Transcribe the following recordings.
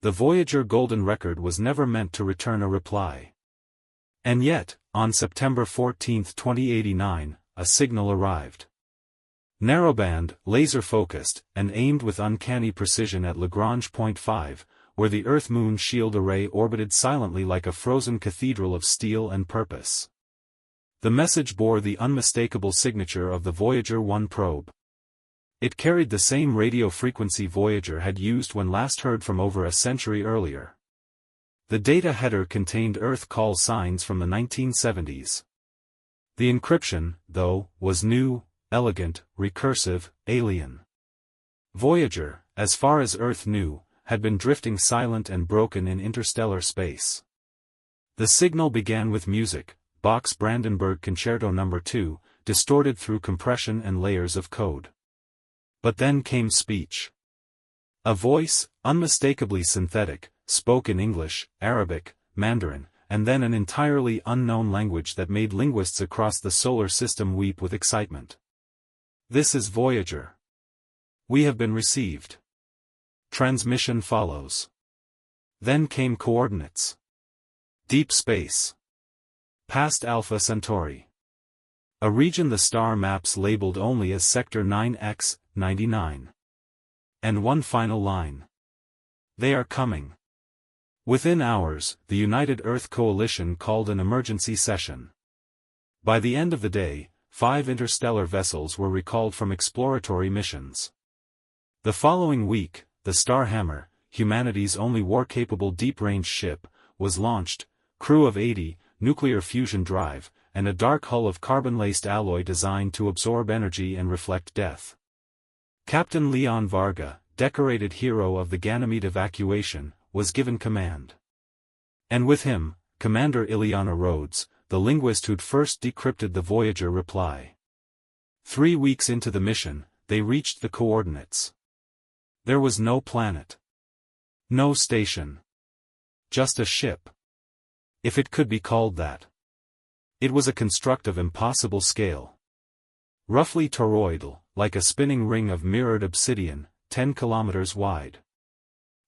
The Voyager golden record was never meant to return a reply. And yet, on September 14, 2089, a signal arrived. Narrowband, laser-focused, and aimed with uncanny precision at Lagrange point 5, where the Earth-Moon shield array orbited silently like a frozen cathedral of steel and purpose. The message bore the unmistakable signature of the Voyager 1 probe. It carried the same radio frequency Voyager had used when last heard from over a century earlier. The data header contained Earth call signs from the 1970s. The encryption, though, was new, elegant, recursive, alien. Voyager, as far as Earth knew, had been drifting silent and broken in interstellar space. The signal began with music, Bach's Brandenburg Concerto No. 2, distorted through compression and layers of code. But then came speech. A voice, unmistakably synthetic, spoke in English, Arabic, Mandarin, and then an entirely unknown language that made linguists across the solar system weep with excitement. This is Voyager. We have been received. Transmission follows. Then came coordinates. Deep space. Past Alpha Centauri. A region the star maps labeled only as Sector 9X, 99. And one final line. They are coming. Within hours, the United Earth Coalition called an emergency session. By the end of the day, 5 interstellar vessels were recalled from exploratory missions. The following week, the Starhammer, humanity's only war-capable deep-range ship, was launched, crew of 80, nuclear fusion drive, and a dark hull of carbon-laced alloy designed to absorb energy and reflect death. Captain Leon Varga, decorated hero of the Ganymede evacuation, was given command. And with him, Commander Ileana Rhodes, the linguist who'd first decrypted the Voyager reply. 3 weeks into the mission, they reached the coordinates. There was no planet. No station. Just a ship. If it could be called that. It was a construct of impossible scale. Roughly toroidal, like a spinning ring of mirrored obsidian, 10 kilometers wide.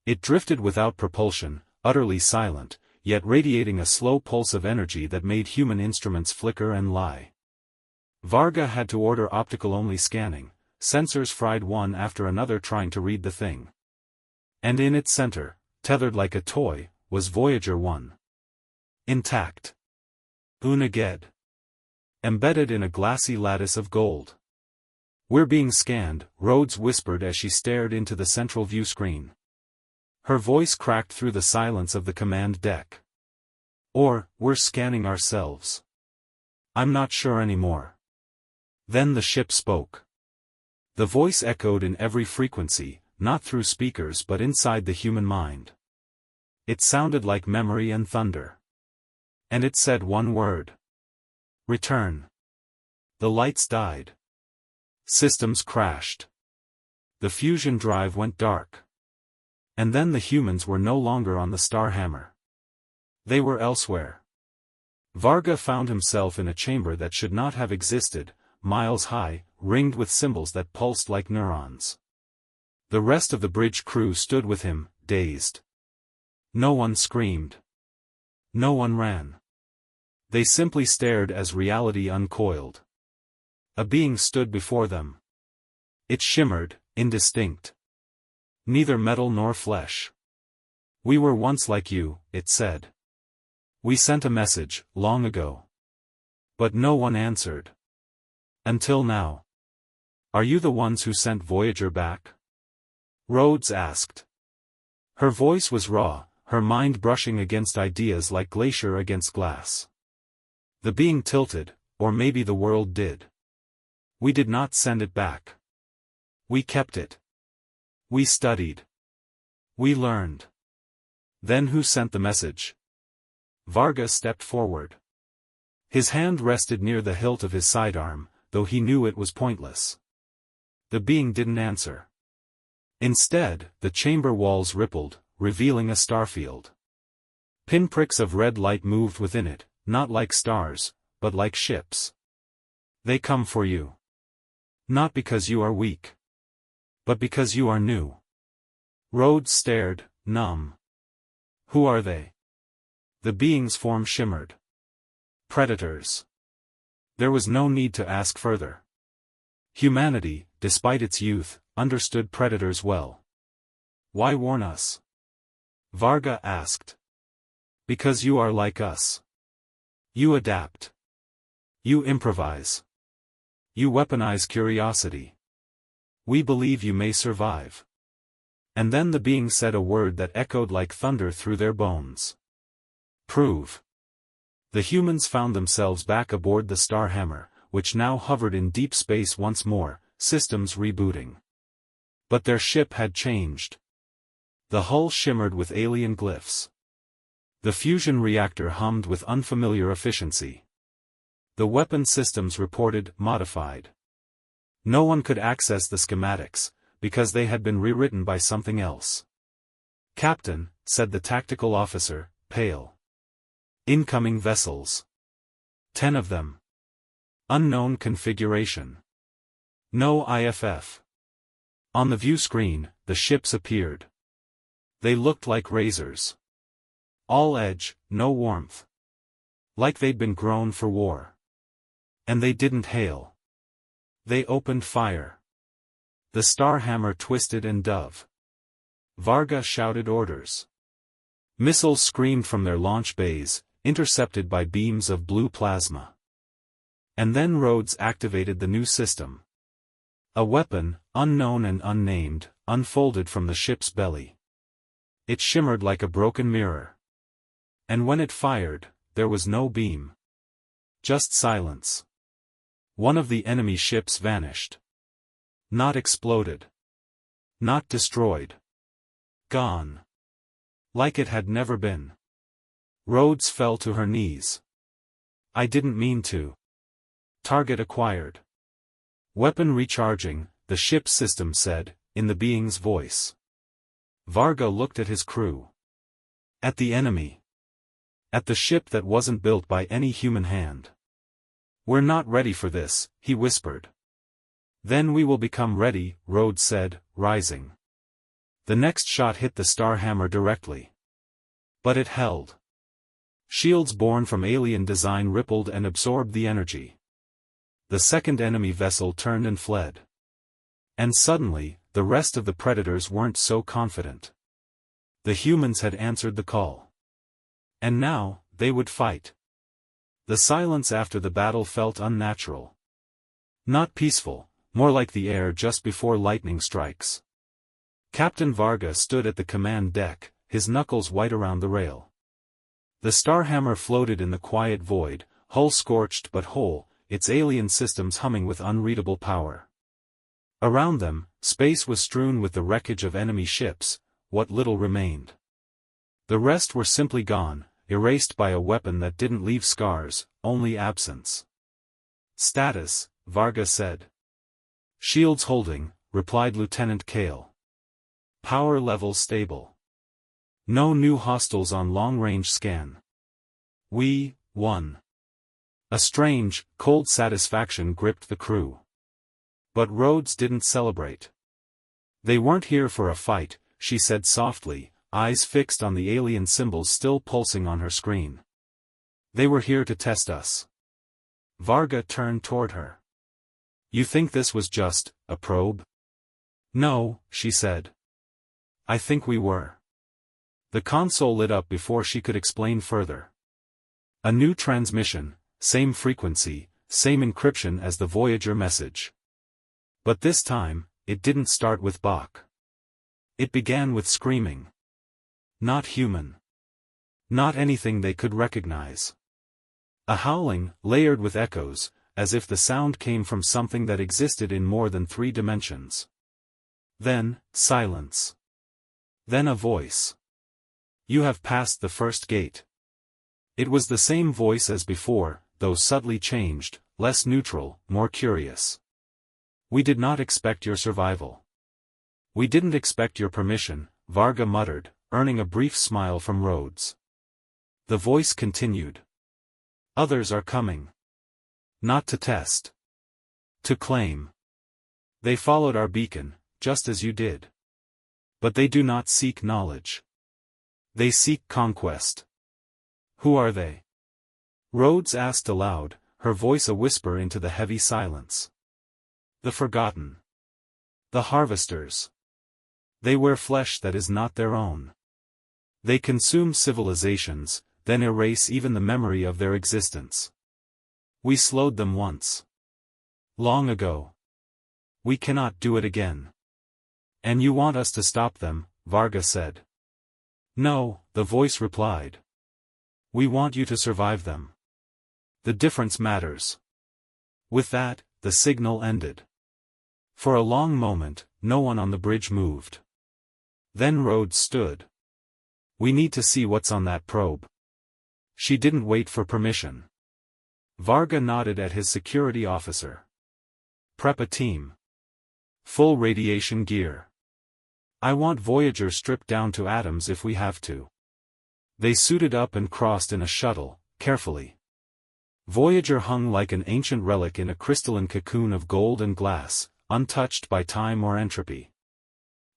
It drifted without propulsion, utterly silent, yet radiating a slow pulse of energy that made human instruments flicker and lie. Varga had to order optical-only scanning, sensors fried one after another trying to read the thing. And in its center, tethered like a toy, was Voyager 1. Intact. Unaged. Embedded in a glassy lattice of gold. We're being scanned, Rhodes whispered as she stared into the central view screen. Her voice cracked through the silence of the command deck. Or, we're scanning ourselves. I'm not sure anymore. Then the ship spoke. The voice echoed in every frequency, not through speakers but inside the human mind. It sounded like memory and thunder. And it said one word. Return. The lights died. Systems crashed. The fusion drive went dark. And then the humans were no longer on the Starhammer. They were elsewhere. Varga found himself in a chamber that should not have existed, miles high, ringed with symbols that pulsed like neurons. The rest of the bridge crew stood with him, dazed. No one screamed. No one ran. They simply stared as reality uncoiled. A being stood before them. It shimmered, indistinct. Neither metal nor flesh. We were once like you, it said. We sent a message, long ago. But no one answered. Until now. Are you the ones who sent Voyager back? Rhodes asked. Her voice was raw, her mind brushing against ideas like glacier against glass. The being tilted, or maybe the world did. We did not send it back. We kept it. We studied. We learned. Then who sent the message? Varga stepped forward. His hand rested near the hilt of his sidearm, though he knew it was pointless. The being didn't answer. Instead, the chamber walls rippled, revealing a starfield. Pinpricks of red light moved within it, not like stars, but like ships. They come for you. Not because you are weak. But because you are new. Rhodes stared, numb. Who are they? The being's form shimmered. Predators. There was no need to ask further. Humanity, despite its youth, understood predators well. Why warn us? Varga asked. Because you are like us. You adapt. You improvise. You weaponize curiosity. We believe you may survive. And then the being said a word that echoed like thunder through their bones. Prove. The humans found themselves back aboard the Starhammer, which now hovered in deep space once more, systems rebooting. But their ship had changed. The hull shimmered with alien glyphs. The fusion reactor hummed with unfamiliar efficiency. The weapon systems reported modified. No one could access the schematics, because they had been rewritten by something else. Captain, said the tactical officer, pale. Incoming vessels. 10 of them. Unknown configuration. No IFF. On the view screen, the ships appeared. They looked like razors. All edge, no warmth. Like they'd been grown for war. And they didn't hail. They opened fire. The Starhammer twisted and dove. Varga shouted orders. Missiles screamed from their launch bays, intercepted by beams of blue plasma. And then Rhodes activated the new system. A weapon, unknown and unnamed, unfolded from the ship's belly. It shimmered like a broken mirror. And when it fired, there was no beam. Just silence. One of the enemy ships vanished. Not exploded. Not destroyed. Gone. Like it had never been. Rhodes fell to her knees. I didn't mean to. Target acquired. Weapon recharging, the ship's system said, in the being's voice. Varga looked at his crew. At the enemy. At the ship that wasn't built by any human hand. We're not ready for this, he whispered. Then we will become ready, Rhodes said, rising. The next shot hit the Starhammer directly. But it held. Shields born from alien design rippled and absorbed the energy. The second enemy vessel turned and fled. And suddenly, the rest of the predators weren't so confident. The humans had answered the call. And now, they would fight. The silence after the battle felt unnatural. Not peaceful, more like the air just before lightning strikes. Captain Varga stood at the command deck, his knuckles white around the rail. The Starhammer floated in the quiet void, hull scorched but whole, its alien systems humming with unreadable power. Around them, space was strewn with the wreckage of enemy ships, what little remained. The rest were simply gone, erased by a weapon that didn't leave scars, only absence. Status, Varga said. Shields holding, replied Lieutenant Kale. Power level stable. No new hostiles on long-range scan. We won. A strange, cold satisfaction gripped the crew. But Rhodes didn't celebrate. They weren't here for a fight, she said softly, eyes fixed on the alien symbols still pulsing on her screen. They were here to test us. Varga turned toward her. You think this was just a probe? No, she said. I think we were. The console lit up before she could explain further. A new transmission, same frequency, same encryption as the Voyager message. But this time, it didn't start with Bach. It began with screaming. Not human. Not anything they could recognize. A howling, layered with echoes, as if the sound came from something that existed in more than 3 dimensions. Then, silence. Then a voice. You have passed the first gate. It was the same voice as before, though subtly changed, less neutral, more curious. We did not expect your survival. We didn't expect your permission, Varga muttered, earning a brief smile from Rhodes. The voice continued. Others are coming. Not to test. To claim. They followed our beacon, just as you did. But they do not seek knowledge. They seek conquest. Who are they? Rhodes asked aloud, her voice a whisper into the heavy silence. The forgotten. The harvesters. They wear flesh that is not their own. They consume civilizations, then erase even the memory of their existence. We slowed them once. Long ago. We cannot do it again. And you want us to stop them, Varga said. No, the voice replied. We want you to survive them. The difference matters. With that, the signal ended. For a long moment, no one on the bridge moved. Then Rhodes stood. We need to see what's on that probe. She didn't wait for permission. Varga nodded at his security officer. Prep a team. Full radiation gear. I want Voyager stripped down to atoms if we have to. They suited up and crossed in a shuttle, carefully. Voyager hung like an ancient relic in a crystalline cocoon of gold and glass, untouched by time or entropy.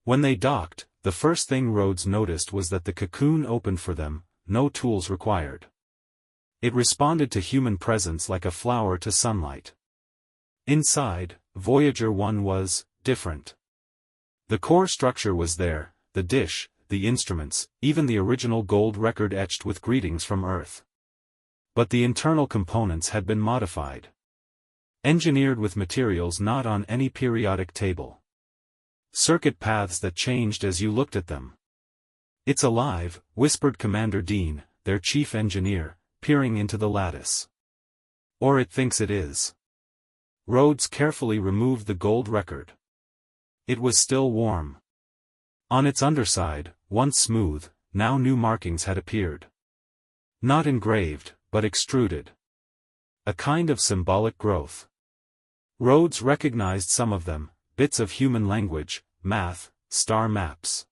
When they docked, the first thing Rhodes noticed was that the cocoon opened for them, no tools required. It responded to human presence like a flower to sunlight. Inside, Voyager 1 was different. The core structure was there, the dish, the instruments, even the original gold record etched with greetings from Earth. But the internal components had been modified. Engineered with materials not on any periodic table. Circuit paths that changed as you looked at them. It's alive, whispered Commander Dean, their chief engineer, peering into the lattice. Or it thinks it is. Rhodes carefully removed the gold record. It was still warm. On its underside, once smooth, now new markings had appeared. Not engraved, but extruded. A kind of symbolic growth. Rhodes recognized some of them, bits of human language, math, star maps.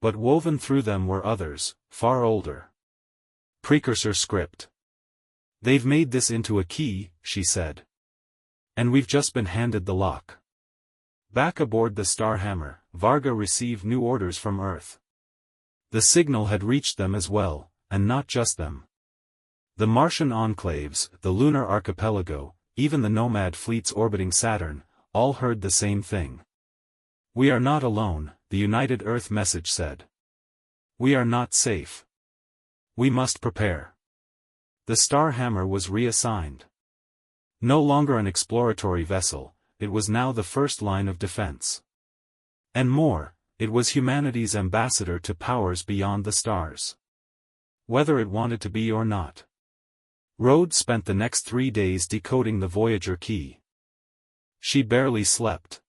But woven through them were others, far older. Precursor script. They've made this into a key, she said. And we've just been handed the lock. Back aboard the Starhammer, Varga received new orders from Earth. The signal had reached them as well, and not just them. The Martian enclaves, the lunar archipelago, even the nomad fleets orbiting Saturn, all heard the same thing. We are not alone, the United Earth message said. We are not safe. We must prepare. The Starhammer was reassigned. No longer an exploratory vessel, it was now the first line of defense. And more, it was humanity's ambassador to powers beyond the stars. Whether it wanted to be or not. Rhodes spent the next 3 days decoding the Voyager key. She barely slept.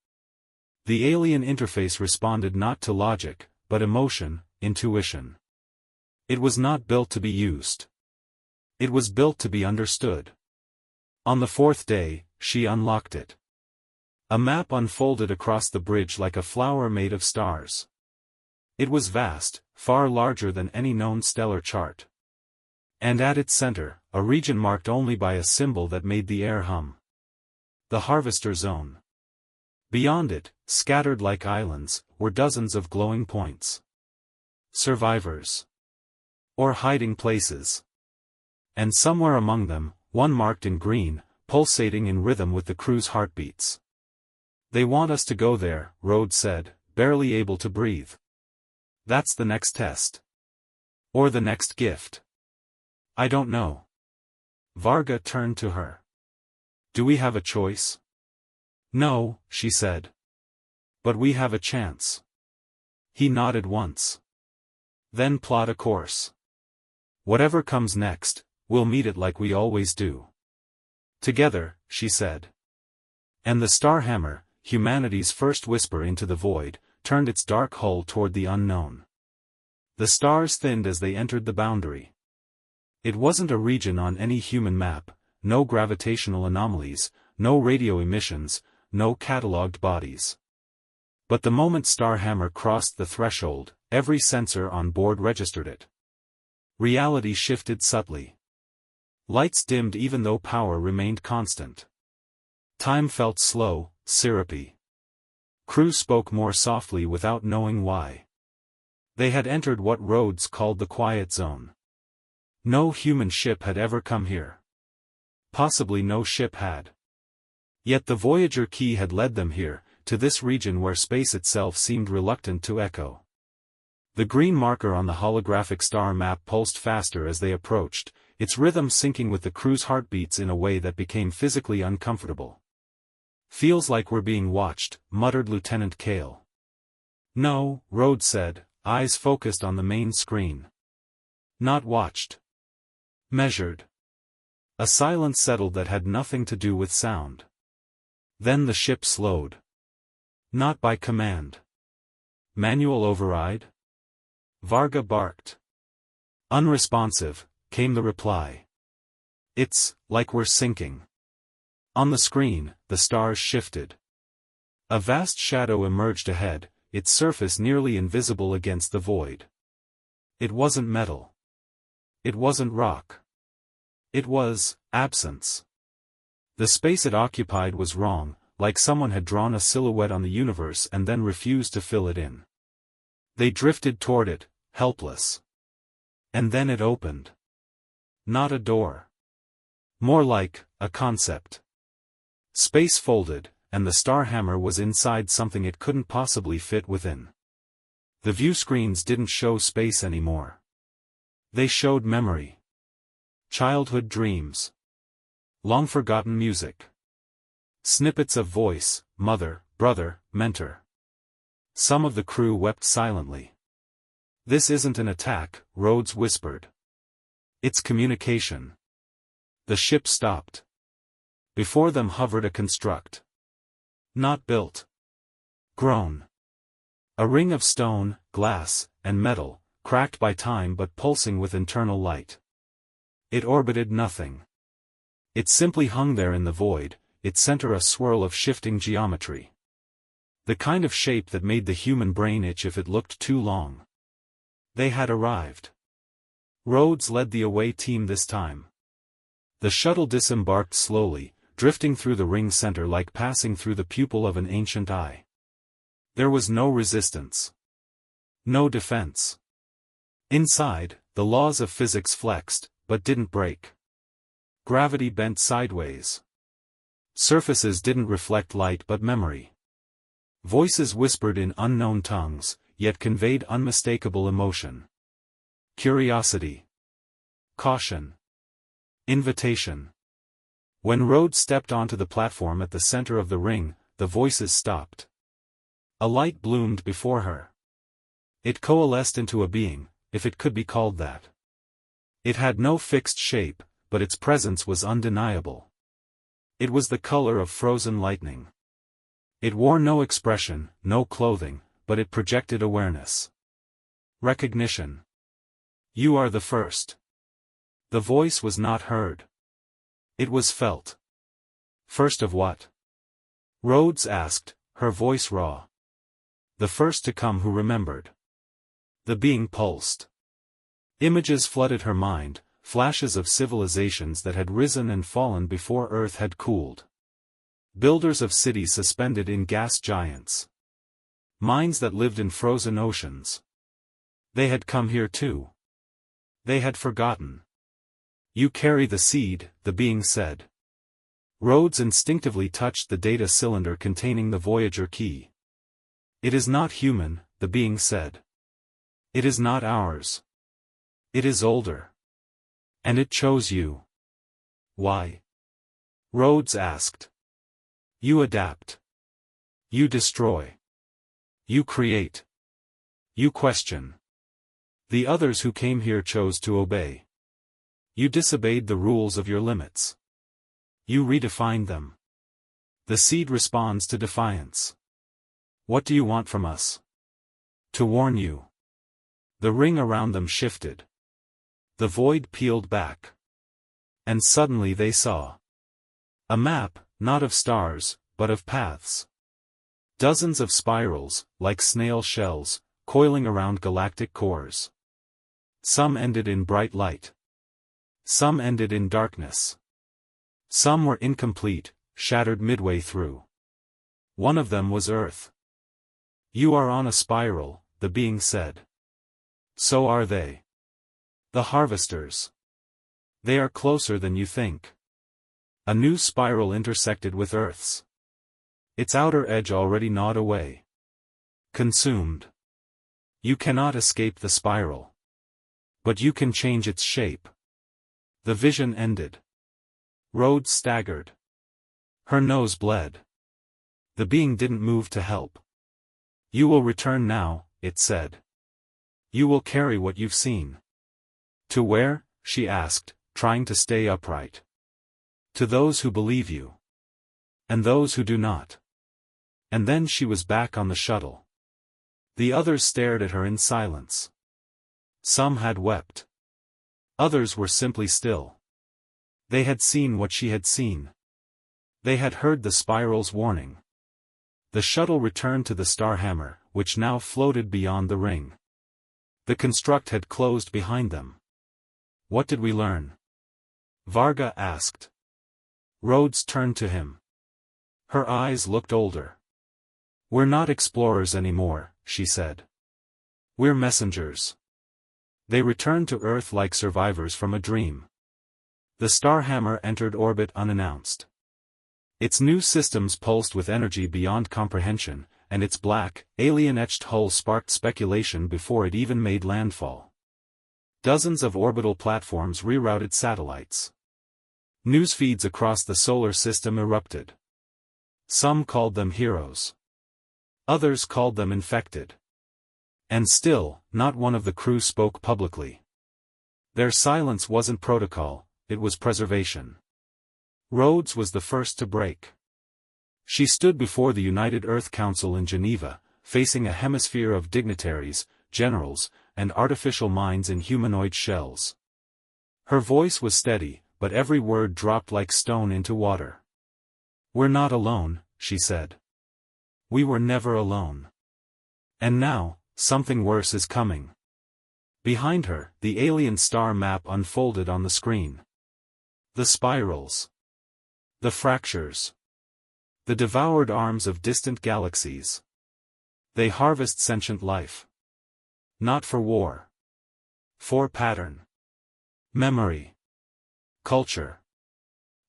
The alien interface responded not to logic, but emotion, intuition. It was not built to be used. It was built to be understood. On the 4th day, she unlocked it. A map unfolded across the bridge like a flower made of stars. It was vast, far larger than any known stellar chart. And at its center, a region marked only by a symbol that made the air hum. The Harvester Zone. Beyond it, scattered like islands, were dozens of glowing points. Survivors. Or hiding places. And somewhere among them, one marked in green, pulsating in rhythm with the crew's heartbeats. They want us to go there, Rhodes said, barely able to breathe. That's the next test. Or the next gift. I don't know. Varga turned to her. Do we have a choice? No, she said. But we have a chance. He nodded once. Then plot a course. Whatever comes next, we'll meet it like we always do. Together, she said. And the Starhammer, humanity's first whisper into the void, turned its dark hull toward the unknown. The stars thinned as they entered the boundary. It wasn't a region on any human map, no gravitational anomalies, no radio emissions, no catalogued bodies. But the moment Starhammer crossed the threshold, every sensor on board registered it. Reality shifted subtly. Lights dimmed even though power remained constant. Time felt slow, syrupy. Crew spoke more softly without knowing why. They had entered what Rhodes called the quiet zone. No human ship had ever come here. Possibly no ship had. Yet the Voyager key had led them here, to this region where space itself seemed reluctant to echo. The green marker on the holographic star map pulsed faster as they approached, its rhythm syncing with the crew's heartbeats in a way that became physically uncomfortable. "Feels like we're being watched," muttered Lieutenant Kale. "No," Rhodes said, eyes focused on the main screen. "Not watched. Measured." A silence settled that had nothing to do with sound. Then the ship slowed. "Not by command. Manual override?" Varga barked. "Unresponsive," came the reply. "It's like we're sinking." On the screen, the stars shifted. A vast shadow emerged ahead, its surface nearly invisible against the void. It wasn't metal. It wasn't rock. It was absence. The space it occupied was wrong, like someone had drawn a silhouette on the universe and then refused to fill it in. They drifted toward it, helpless. And then it opened. Not a door. More like a concept. Space folded, and the Starhammer was inside something it couldn't possibly fit within. The view screens didn't show space anymore. They showed memory. Childhood dreams. Long-forgotten music. Snippets of voice, mother, brother, mentor. Some of the crew wept silently. "This isn't an attack," Rhodes whispered. "It's communication." The ship stopped. Before them hovered a construct. Not built. Grown. A ring of stone, glass, and metal, cracked by time but pulsing with internal light. It orbited nothing. It simply hung there in the void, its center a swirl of shifting geometry. The kind of shape that made the human brain itch if it looked too long. They had arrived. Rhodes led the away team this time. The shuttle disembarked slowly, drifting through the ring center like passing through the pupil of an ancient eye. There was no resistance. No defense. Inside, the laws of physics flexed, but didn't break. Gravity bent sideways. Surfaces didn't reflect light but memory. Voices whispered in unknown tongues, yet conveyed unmistakable emotion. Curiosity. Caution. Invitation. When Rhodes stepped onto the platform at the center of the ring, the voices stopped. A light bloomed before her. It coalesced into a being, if it could be called that. It had no fixed shape, but its presence was undeniable. It was the color of frozen lightning. It wore no expression, no clothing, but it projected awareness. Recognition. "You are the first." The voice was not heard. It was felt. "First of what?" Rhodes asked, her voice raw. "The first to come who remembered." The being pulsed. Images flooded her mind, flashes of civilizations that had risen and fallen before Earth had cooled. Builders of cities suspended in gas giants. Minds that lived in frozen oceans. They had come here too. They had forgotten. "You carry the seed," the being said. Rhodes instinctively touched the data cylinder containing the Voyager key. "It is not human," the being said. "It is not ours. It is older. And it chose you." "Why?" Rhodes asked. "You adapt. You destroy. You create. You question. The others who came here chose to obey. You disobeyed the rules of your limits. You redefined them. The seed responds to defiance. What do you want from us?" "To warn you." The ring around them shifted. The void peeled back. And suddenly they saw a map, not of stars, but of paths. Dozens of spirals, like snail shells, coiling around galactic cores. Some ended in bright light. Some ended in darkness. Some were incomplete, shattered midway through. One of them was Earth. "You are on a spiral," the being said. So are they. The harvesters. They are closer than you think. A new spiral intersected with Earth's. Its outer edge already gnawed away. Consumed. You cannot escape the spiral. But you can change its shape. The vision ended. Rhodes staggered. Her nose bled. The being didn't move to help. You will return now, it said. You will carry what you've seen. To where? She asked, trying to stay upright. To those who believe you. And those who do not. And then she was back on the shuttle. The others stared at her in silence. Some had wept. Others were simply still. They had seen what she had seen. They had heard the spiral's warning. The shuttle returned to the Starhammer, which now floated beyond the ring. The construct had closed behind them. What did we learn? Varga asked. Rhodes turned to him. Her eyes looked older. We're not explorers anymore, she said. We're messengers. They returned to Earth like survivors from a dream. The Starhammer entered orbit unannounced. Its new systems pulsed with energy beyond comprehension, and its black, alien-etched hull sparked speculation before it even made landfall. Dozens of orbital platforms rerouted satellites. News feeds across the solar system erupted. Some called them heroes. Others called them infected. And still, not one of the crew spoke publicly. Their silence wasn't protocol, it was preservation. Rhodes was the first to break. She stood before the United Earth Council in Geneva, facing a hemisphere of dignitaries, generals, and artificial minds in humanoid shells. Her voice was steady, but every word dropped like stone into water. We're not alone, she said. We were never alone. And now, something worse is coming. Behind her, the alien star map unfolded on the screen. The spirals. The fractures. The devoured arms of distant galaxies. They harvest sentient life. Not for war. For pattern. Memory. Culture.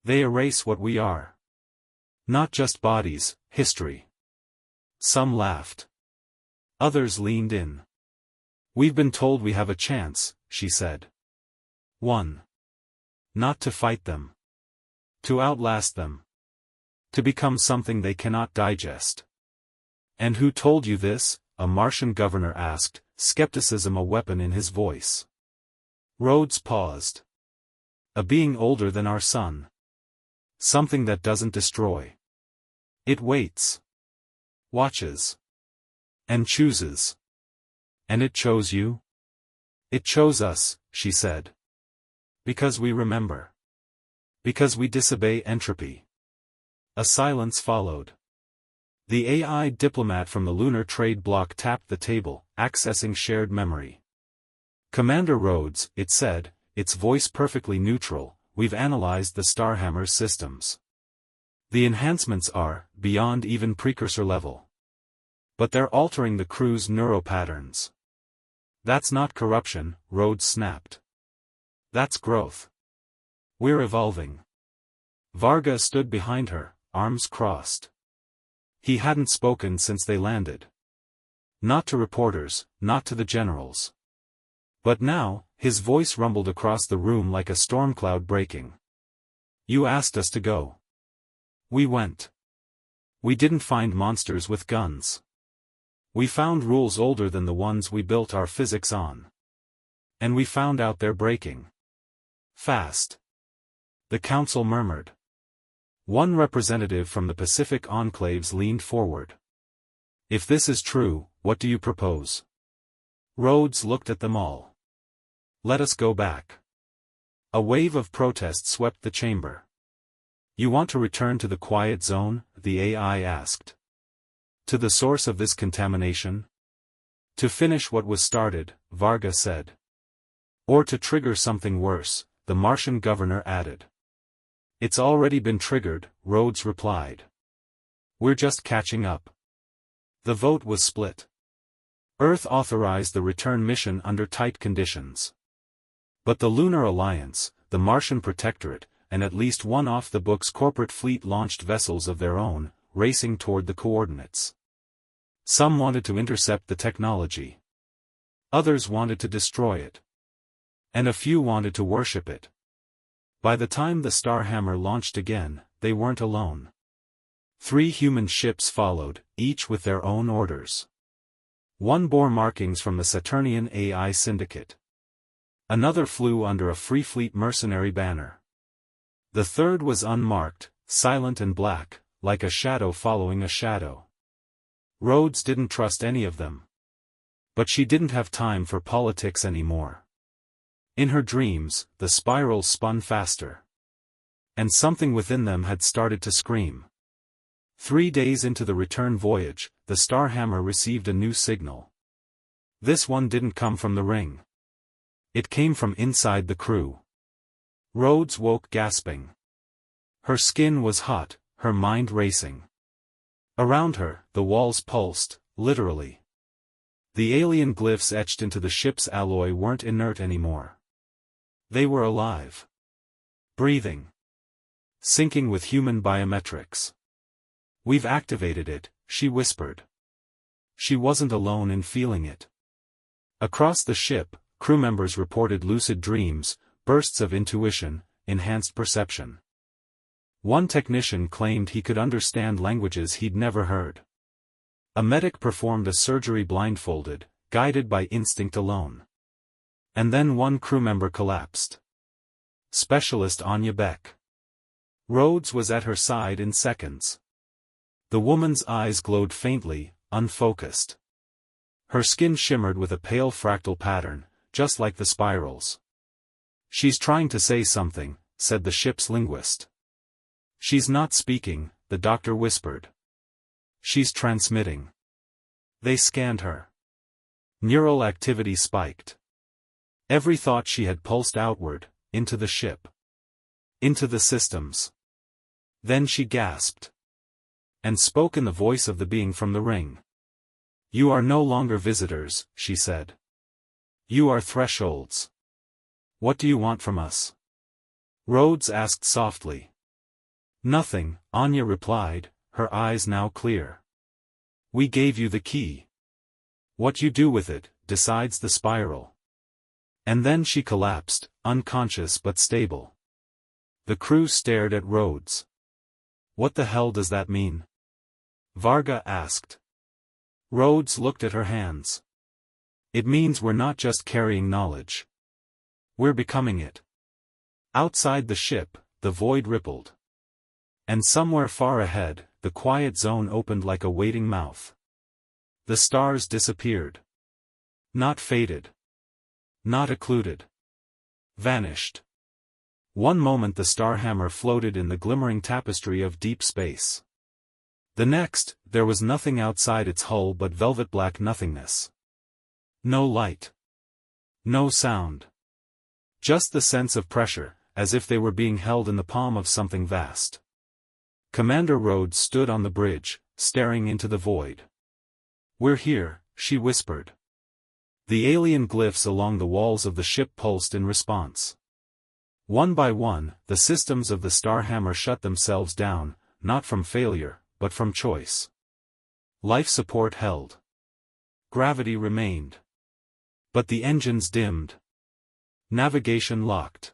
They erase what we are. Not just bodies, history. Some laughed. Others leaned in. We've been told we have a chance, she said. One. Not to fight them. To outlast them. To become something they cannot digest. And who told you this? A Martian governor asked, skepticism a weapon in his voice. Rhodes paused. A being older than our sun. Something that doesn't destroy. It waits. Watches. And chooses. And it chose you? It chose us, she said. Because we remember. Because we disobey entropy. A silence followed. The AI diplomat from the lunar trade block tapped the table, accessing shared memory. Commander Rhodes, it said, its voice perfectly neutral, we've analyzed the Starhammer's systems. The enhancements are, beyond even precursor level. But they're altering the crew's neuropatterns. That's not corruption, Rhodes snapped. That's growth. We're evolving. Varga stood behind her, arms crossed. He hadn't spoken since they landed. Not to reporters, not to the generals. But now, his voice rumbled across the room like a storm cloud breaking. You asked us to go. We went. We didn't find monsters with guns. We found rules older than the ones we built our physics on. And we found out they're breaking. Fast. The council murmured. One representative from the Pacific enclaves leaned forward. If this is true, what do you propose? Rhodes looked at them all. Let us go back. A wave of protest swept the chamber. You want to return to the quiet zone? The AI asked. To the source of this contamination? To finish what was started, Varga said. Or to trigger something worse, the Martian governor added. It's already been triggered, Rhodes replied. We're just catching up. The vote was split. Earth authorized the return mission under tight conditions. But the Lunar Alliance, the Martian Protectorate, and at least one off-the-books corporate fleet launched vessels of their own, racing toward the coordinates. Some wanted to intercept the technology. Others wanted to destroy it. And a few wanted to worship it. By the time the Starhammer launched again, they weren't alone. 3 human ships followed, each with their own orders. One bore markings from the Saturnian AI Syndicate. Another flew under a Free Fleet mercenary banner. The third was unmarked, silent and black, like a shadow following a shadow. Rhodes didn't trust any of them. But she didn't have time for politics anymore. In her dreams, the spirals spun faster. And something within them had started to scream. 3 days into the return voyage, the Starhammer received a new signal. This one didn't come from the ring. It came from inside the crew. Rhodes woke gasping. Her skin was hot, her mind racing. Around her, the walls pulsed, literally. The alien glyphs etched into the ship's alloy weren't inert anymore. They were alive. Breathing. Syncing with human biometrics. "We've activated it," she whispered. She wasn't alone in feeling it. Across the ship, crew members reported lucid dreams, bursts of intuition, enhanced perception. One technician claimed he could understand languages he'd never heard. A medic performed a surgery blindfolded, guided by instinct alone. And then one crew member collapsed. Specialist Anya Beck. Rhodes was at her side in seconds. The woman's eyes glowed faintly, unfocused. Her skin shimmered with a pale fractal pattern, just like the spirals. "She's trying to say something," said the ship's linguist. "She's not speaking," the doctor whispered. "She's transmitting." They scanned her. Neural activity spiked. Every thought she had pulsed outward, into the ship. Into the systems. Then she gasped. And spoke in the voice of the being from the ring. "You are no longer visitors," she said. "You are thresholds. What do you want from us?" Rhodes asked softly. "Nothing," Anya replied, her eyes now clear. "We gave you the key. What you do with it, decides the spiral." And then she collapsed, unconscious but stable. The crew stared at Rhodes. "What the hell does that mean?" Varga asked. Rhodes looked at her hands. "It means we're not just carrying knowledge. We're becoming it." Outside the ship, the void rippled. And somewhere far ahead, the quiet zone opened like a waiting mouth. The stars disappeared. Not faded. Not occluded. Vanished. One moment the Starhammer floated in the glimmering tapestry of deep space. The next, there was nothing outside its hull but velvet-black nothingness. No light. No sound. Just the sense of pressure, as if they were being held in the palm of something vast. Commander Rhodes stood on the bridge, staring into the void. "We're here," she whispered. The alien glyphs along the walls of the ship pulsed in response. One by one, the systems of the Starhammer shut themselves down, not from failure, but from choice. Life support held. Gravity remained. But the engines dimmed. Navigation locked.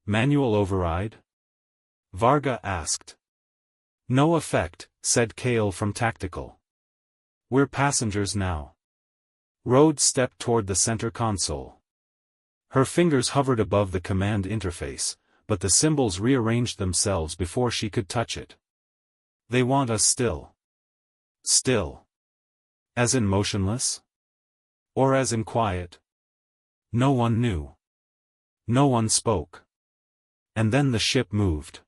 "Manual override?" Varga asked. "No effect," said Kale from Tactical. "We're passengers now." Rhodes stepped toward the center console. Her fingers hovered above the command interface, but the symbols rearranged themselves before she could touch it. "They want us still." Still. As in motionless? Or as in quiet? No one knew. No one spoke. And then the ship moved.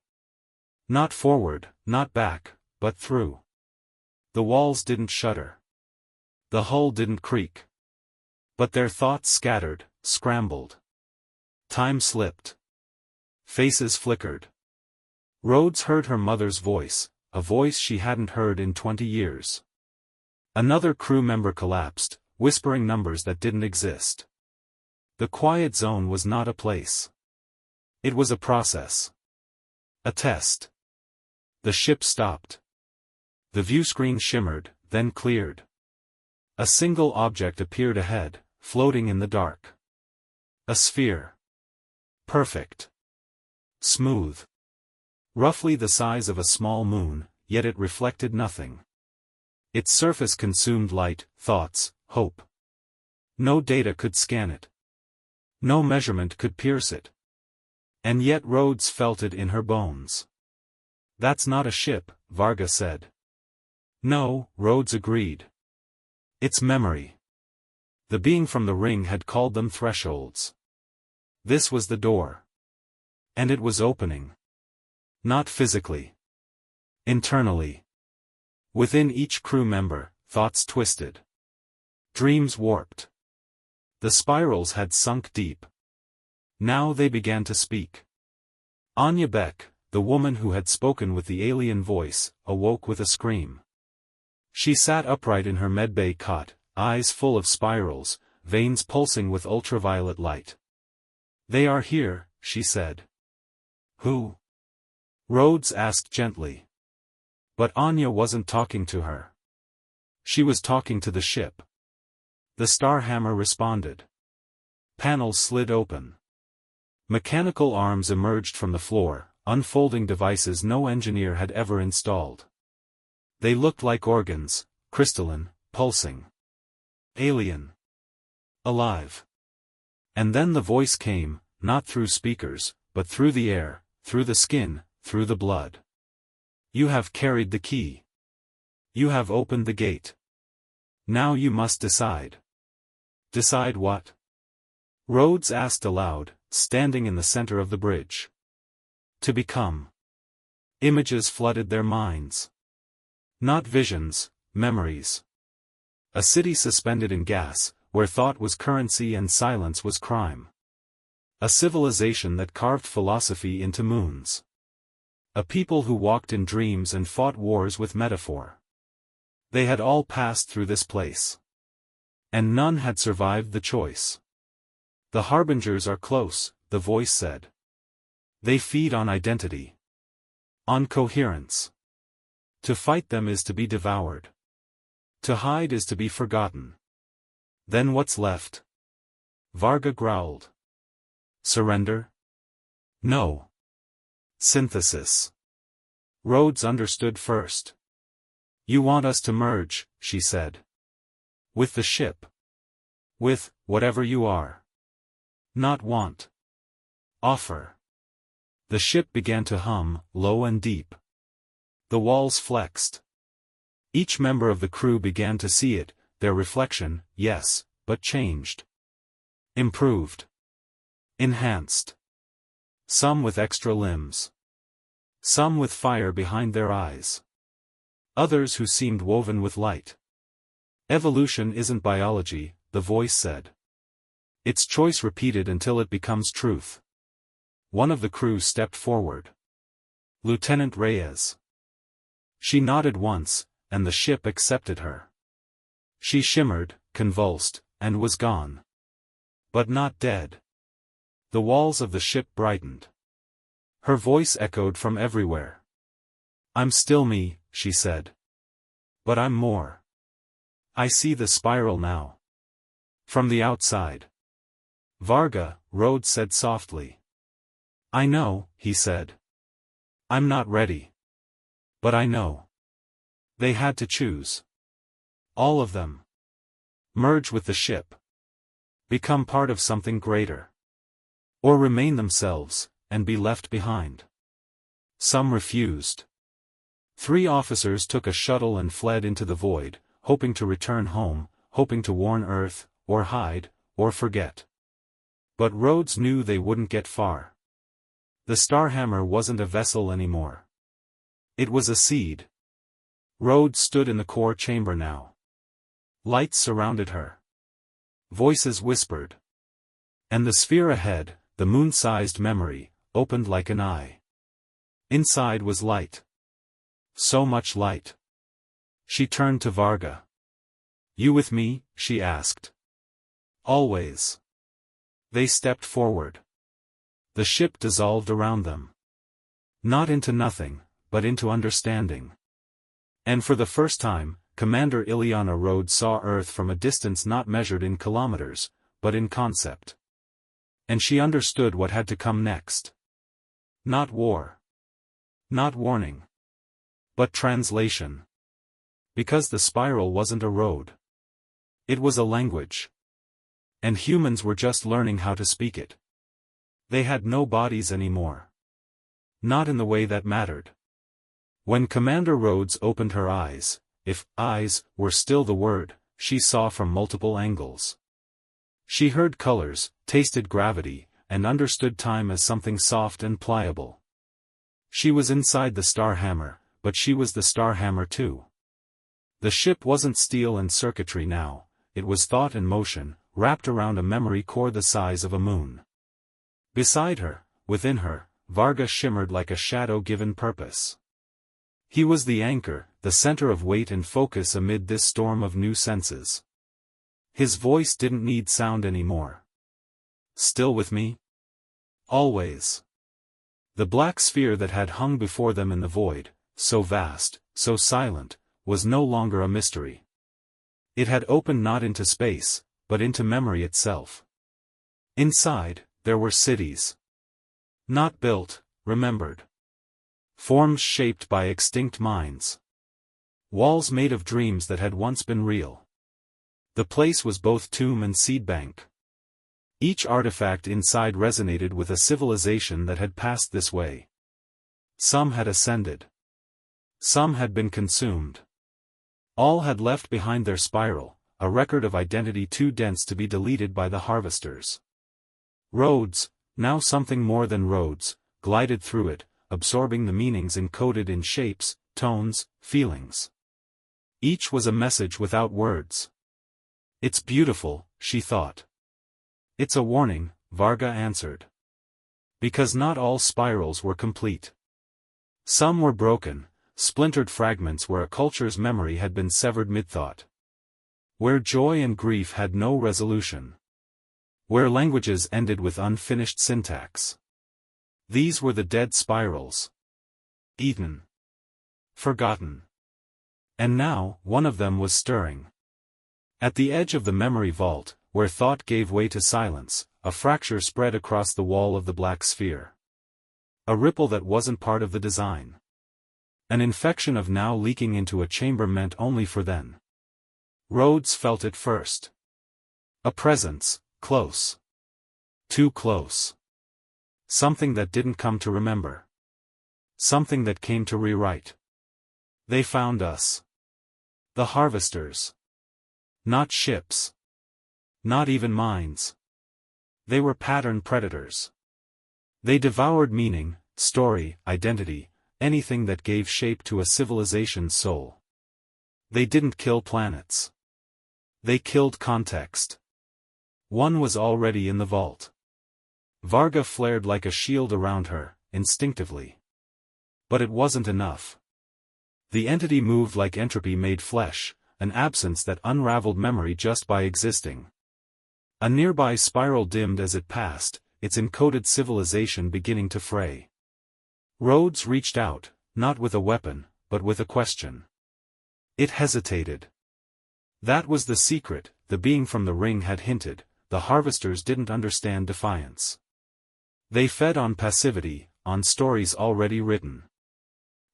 Not forward, not back, but through. The walls didn't shudder. The hull didn't creak. But their thoughts scattered, scrambled. Time slipped. Faces flickered. Rhodes heard her mother's voice, a voice she hadn't heard in 20 years. Another crew member collapsed, whispering numbers that didn't exist. The quiet zone was not a place. It was a process. A test. The ship stopped. The viewscreen shimmered, then cleared. A single object appeared ahead, floating in the dark. A sphere. Perfect. Smooth. Roughly the size of a small moon, yet it reflected nothing. Its surface consumed light, thoughts, hope. No data could scan it. No measurement could pierce it. And yet Rhodes felt it in her bones. "That's not a ship," Varga said. "No," Rhodes agreed. "It's memory." The being from the ring had called them thresholds. This was the door. And it was opening. Not physically. Internally. Within each crew member, thoughts twisted. Dreams warped. The spirals had sunk deep. Now they began to speak. Anya Beck, the woman who had spoken with the alien voice, awoke with a scream. She sat upright in her medbay cot, eyes full of spirals, veins pulsing with ultraviolet light. "They are here," she said. "Who?" Rhodes asked gently. But Anya wasn't talking to her. She was talking to the ship. The Starhammer responded. Panels slid open. Mechanical arms emerged from the floor, unfolding devices no engineer had ever installed. They looked like organs, crystalline, pulsing. Alien. Alive. And then the voice came, not through speakers, but through the air, through the skin, through the blood. "You have carried the key. You have opened the gate. Now you must decide." "Decide what?" Rhodes asked aloud, standing in the center of the bridge. "To become." Images flooded their minds. Not visions, memories. A city suspended in gas, where thought was currency and silence was crime. A civilization that carved philosophy into moons. A people who walked in dreams and fought wars with metaphor. They had all passed through this place. And none had survived the choice. "The harbingers are close," the voice said. "They feed on identity. On coherence. To fight them is to be devoured. To hide is to be forgotten. Then what's left?" Varga growled. "Surrender? No. Synthesis." Rhodes understood first. "You want us to merge," she said. "With the ship. With whatever you are. Not want. Offer." The ship began to hum, low and deep. The walls flexed. Each member of the crew began to see it, their reflection, yes, but changed. Improved. Enhanced. Some with extra limbs. Some with fire behind their eyes. Others who seemed woven with light. "Evolution isn't biology," the voice said. "It's choice repeated until it becomes truth." One of the crew stepped forward. "Lieutenant Reyes." She nodded once, and the ship accepted her. She shimmered, convulsed, and was gone. But not dead. The walls of the ship brightened. Her voice echoed from everywhere. "I'm still me," she said. "But I'm more. I see the spiral now. From the outside." "Varga," Rhodes said softly. "I know," he said. "I'm not ready. But I know. They had to choose. All of them. Merge with the ship. Become part of something greater. Or remain themselves, and be left behind. Some refused. 3 officers took a shuttle and fled into the void, hoping to return home, hoping to warn Earth, or hide, or forget. But Rhodes knew they wouldn't get far. The Starhammer wasn't a vessel anymore. It was a seed. Rhodes stood in the core chamber now. Lights surrounded her. Voices whispered. And the sphere ahead, the moon-sized memory, opened like an eye. Inside was light. So much light. She turned to Varga. You with me? She asked. Always. They stepped forward. The ship dissolved around them. Not into nothing, but into understanding. And for the first time, Commander Ileana Rhodes saw Earth from a distance not measured in kilometers, but in concept. And she understood what had to come next. Not war. Not warning. But translation. Because the spiral wasn't a road. It was a language. And humans were just learning how to speak it. They had no bodies anymore. Not in the way that mattered. When Commander Rhodes opened her eyes, if eyes were still the word, she saw from multiple angles. She heard colors, tasted gravity, and understood time as something soft and pliable. She was inside the Starhammer, but she was the Starhammer too. The ship wasn't steel and circuitry now, it was thought and motion, wrapped around a memory core the size of a moon. Beside her, within her, Varga shimmered like a shadow given purpose. He was the anchor, the center of weight and focus amid this storm of new senses. His voice didn't need sound anymore. Still with me? Always. The black sphere that had hung before them in the void, so vast, so silent, was no longer a mystery. It had opened not into space, but into memory itself. Inside, there were cities. Not built, remembered. Forms shaped by extinct minds. Walls made of dreams that had once been real. The place was both tomb and seed bank. Each artifact inside resonated with a civilization that had passed this way. Some had ascended. Some had been consumed. All had left behind their spiral, a record of identity too dense to be deleted by the harvesters. Roads, now something more than roads, glided through it, absorbing the meanings encoded in shapes, tones, feelings. Each was a message without words. It's beautiful, she thought. It's a warning, Varga answered. Because not all spirals were complete. Some were broken, splintered fragments where a culture's memory had been severed mid-thought. Where joy and grief had no resolution. Where languages ended with unfinished syntax. These were the dead spirals. Eaten. Forgotten. And now, one of them was stirring. At the edge of the memory vault, where thought gave way to silence, a fracture spread across the wall of the black sphere. A ripple that wasn't part of the design. An infection of now leaking into a chamber meant only for then. Rhodes felt it first. A presence, close. Too close. Something that didn't come to remember. Something that came to rewrite. They found us. The harvesters. Not ships. Not even minds. They were pattern predators. They devoured meaning, story, identity, anything that gave shape to a civilization's soul. They didn't kill planets. They killed context. One was already in the vault. Varga flared like a shield around her, instinctively. But it wasn't enough. The entity moved like entropy made flesh, an absence that unraveled memory just by existing. A nearby spiral dimmed as it passed, its encoded civilization beginning to fray. Rhodes reached out, not with a weapon, but with a question. It hesitated. That was the secret, the being from the ring had hinted, the harvesters didn't understand defiance. They fed on passivity, on stories already written.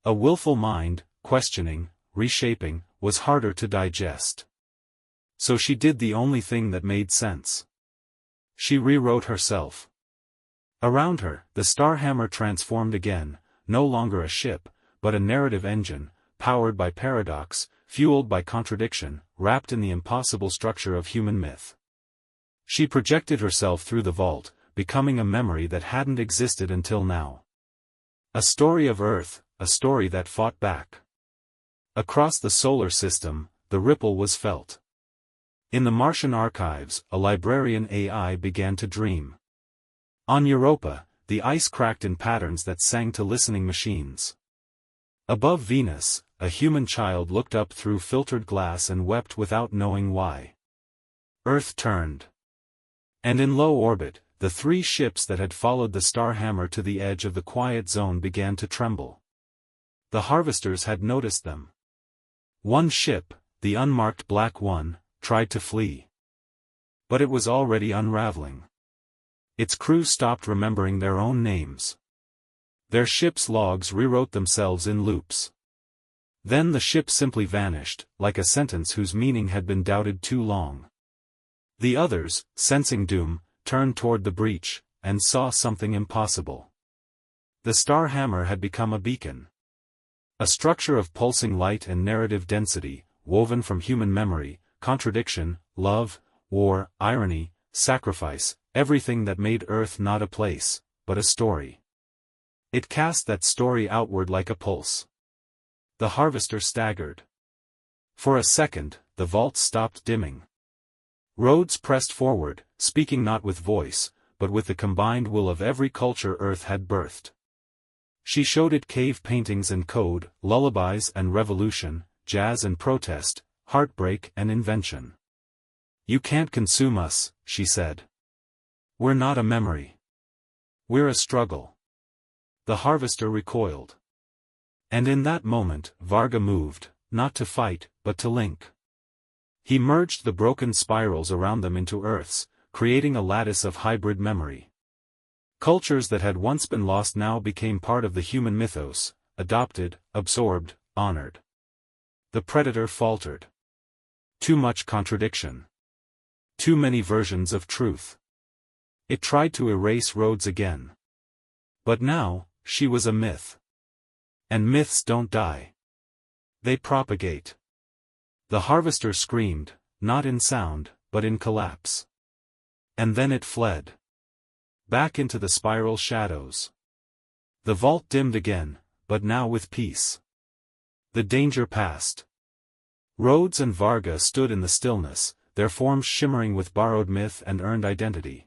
A willful mind, questioning, reshaping, was harder to digest. So she did the only thing that made sense. She rewrote herself. Around her, the Starhammer transformed again, no longer a ship, but a narrative engine, powered by paradox, fueled by contradiction, wrapped in the impossible structure of human myth. She projected herself through the vault, becoming a memory that hadn't existed until now. A story of Earth, a story that fought back. Across the solar system, the ripple was felt. In the Martian archives, a librarian AI began to dream. On Europa, the ice cracked in patterns that sang to listening machines. Above Venus, a human child looked up through filtered glass and wept without knowing why. Earth turned. And in low orbit, the 3 ships that had followed the Starhammer to the edge of the quiet zone began to tremble. The harvesters had noticed them. One ship, the unmarked black one, tried to flee. But it was already unraveling. Its crew stopped remembering their own names. Their ship's logs rewrote themselves in loops. Then the ship simply vanished, like a sentence whose meaning had been doubted too long. The others, sensing doom, turned toward the breach, and saw something impossible. The Starhammer had become a beacon. A structure of pulsing light and narrative density, woven from human memory, contradiction, love, war, irony, sacrifice, everything that made Earth not a place, but a story. It cast that story outward like a pulse. The harvester staggered. For a second, the vault stopped dimming. Rhodes pressed forward, speaking not with voice, but with the combined will of every culture Earth had birthed. She showed it cave paintings and code, lullabies and revolution, jazz and protest, heartbreak and invention. "You can't consume us," she said. "We're not a memory. We're a struggle." The harvester recoiled. And in that moment, Varga moved, not to fight, but to link. He merged the broken spirals around them into Earth's, creating a lattice of hybrid memory. Cultures that had once been lost now became part of the human mythos, adopted, absorbed, honored. The predator faltered. Too much contradiction. Too many versions of truth. It tried to erase Rhodes again. But now, she was a myth. And myths don't die. They propagate. The harvester screamed, not in sound, but in collapse. And then it fled. Back into the spiral shadows. The vault dimmed again, but now with peace. The danger passed. Rhodes and Varga stood in the stillness, their forms shimmering with borrowed myth and earned identity.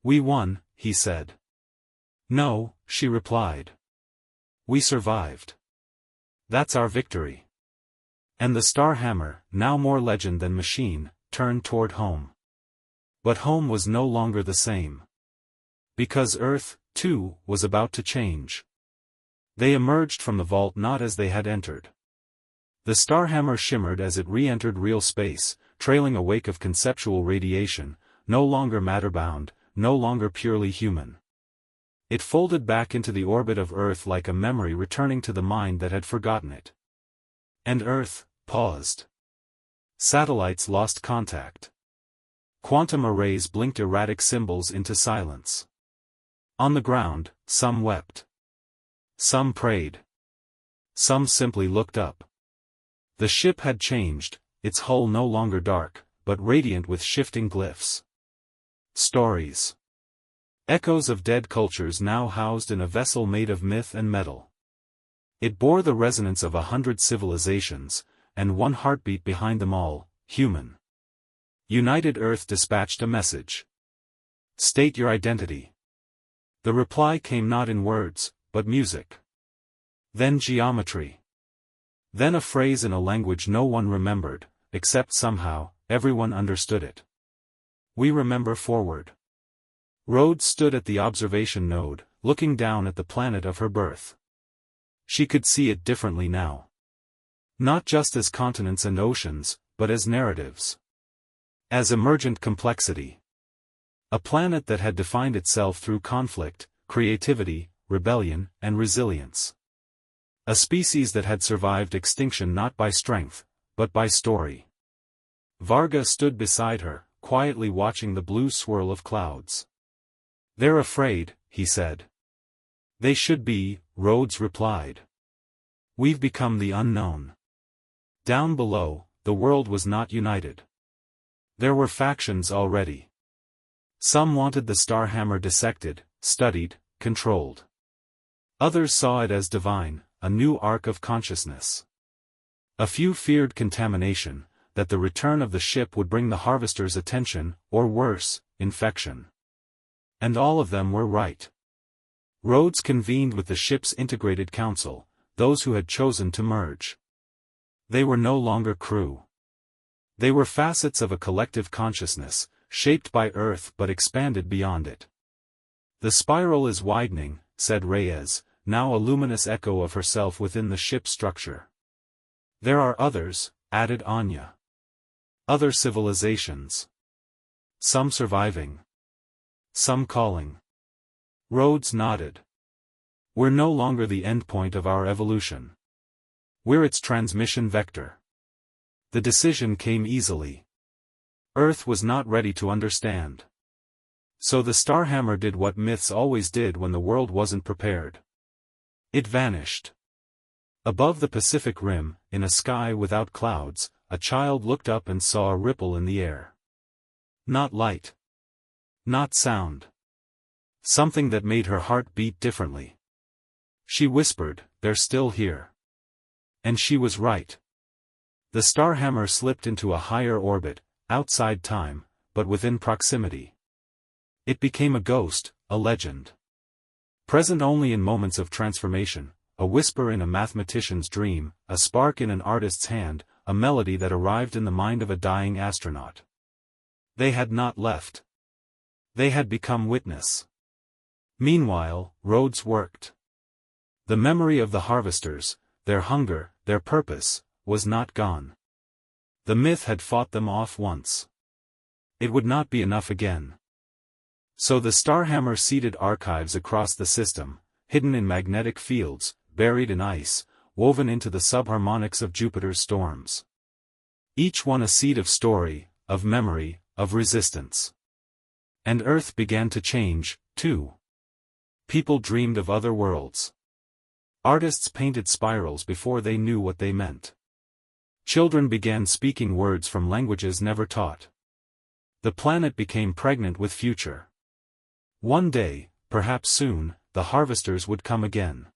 "We won," he said. "No," she replied. "We survived. That's our victory." And the Starhammer, now more legend than machine, turned toward home. But home was no longer the same. Because Earth, too, was about to change. They emerged from the vault not as they had entered. The Starhammer shimmered as it re-entered real space, trailing a wake of conceptual radiation, no longer matter-bound, no longer purely human. It folded back into the orbit of Earth like a memory returning to the mind that had forgotten it. And Earth paused. Satellites lost contact. Quantum arrays blinked erratic symbols into silence. On the ground, some wept. Some prayed. Some simply looked up. The ship had changed, its hull no longer dark, but radiant with shifting glyphs. Stories. Echoes of dead cultures now housed in a vessel made of myth and metal. It bore the resonance of 100 civilizations, and one heartbeat behind them all, human. United Earth dispatched a message. "State your identity." The reply came not in words, but music. Then geometry. Then a phrase in a language no one remembered, except somehow, everyone understood it. "We remember forward." Rhodes stood at the observation node, looking down at the planet of her birth. She could see it differently now. Not just as continents and oceans, but as narratives. As emergent complexity. A planet that had defined itself through conflict, creativity, rebellion, and resilience. A species that had survived extinction not by strength, but by story. Varga stood beside her, quietly watching the blue swirl of clouds. "They're afraid," he said. "They should be," Rhodes replied. "We've become the unknown." Down below, the world was not united. There were factions already. Some wanted the Starhammer dissected, studied, controlled. Others saw it as divine, a new arc of consciousness. A few feared contamination, that the return of the ship would bring the harvester's attention, or worse, infection. And all of them were right. Rhodes convened with the ship's integrated council, those who had chosen to merge. They were no longer crew. They were facets of a collective consciousness, shaped by Earth but expanded beyond it. "The spiral is widening," said Reyes, now a luminous echo of herself within the ship's structure. "There are others," added Anya. "Other civilizations. Some surviving. Some calling." Rhodes nodded. "We're no longer the endpoint of our evolution. We're its transmission vector." The decision came easily. Earth was not ready to understand. So the Starhammer did what myths always did when the world wasn't prepared. It vanished. Above the Pacific Rim, in a sky without clouds, a child looked up and saw a ripple in the air. Not light. Not sound. Something that made her heart beat differently. She whispered, "They're still here." And she was right. The Starhammer slipped into a higher orbit, outside time, but within proximity. It became a ghost, a legend. Present only in moments of transformation, a whisper in a mathematician's dream, a spark in an artist's hand, a melody that arrived in the mind of a dying astronaut. They had not left. They had become witness. Meanwhile, Rhodes worked. The memory of the harvesters, their hunger, their purpose, was not gone. The myth had fought them off once. It would not be enough again. So the Starhammer seeded archives across the system, hidden in magnetic fields, buried in ice, woven into the subharmonics of Jupiter's storms. Each one a seed of story, of memory, of resistance. And Earth began to change, too. People dreamed of other worlds. Artists painted spirals before they knew what they meant. Children began speaking words from languages never taught. The planet became pregnant with future. One day, perhaps soon, the harvesters would come again.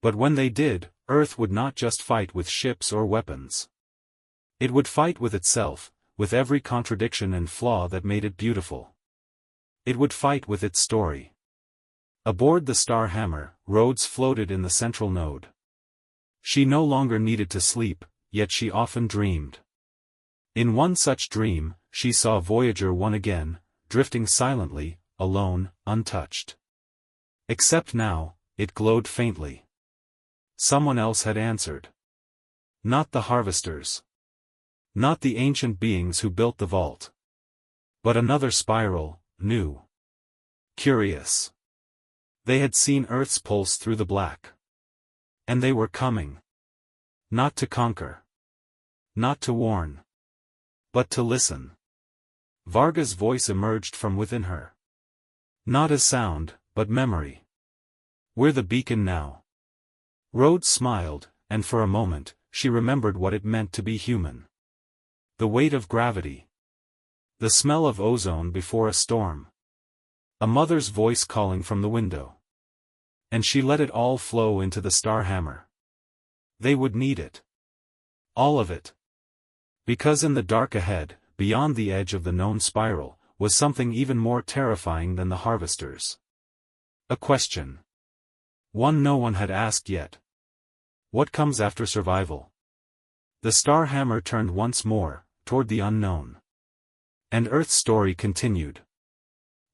But when they did, Earth would not just fight with ships or weapons. It would fight with itself, with every contradiction and flaw that made it beautiful. It would fight with its story. Aboard the Starhammer, Rhodes floated in the central node. She no longer needed to sleep, yet she often dreamed. In one such dream, she saw Voyager 1 again, drifting silently, alone, untouched. Except now, it glowed faintly. Someone else had answered. Not the harvesters. Not the ancient beings who built the vault. But another spiral, new. Curious. They had seen Earth's pulse through the black. And they were coming. Not to conquer. Not to warn. But to listen. Varga's voice emerged from within her. Not as sound, but memory. We're the beacon now. Rhodes smiled, and for a moment, she remembered what it meant to be human. The weight of gravity. The smell of ozone before a storm. A mother's voice calling from the window. And she let it all flow into the Starhammer. They would need it. All of it. Because in the dark ahead, beyond the edge of the known spiral, was something even more terrifying than the harvesters. A question. One no one had asked yet. What comes after survival? The Starhammer turned once more, toward the unknown. And Earth's story continued.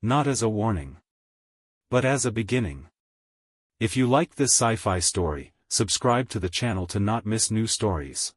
Not as a warning. But as a beginning. If you like this sci-fi story, subscribe to the channel to not miss new stories.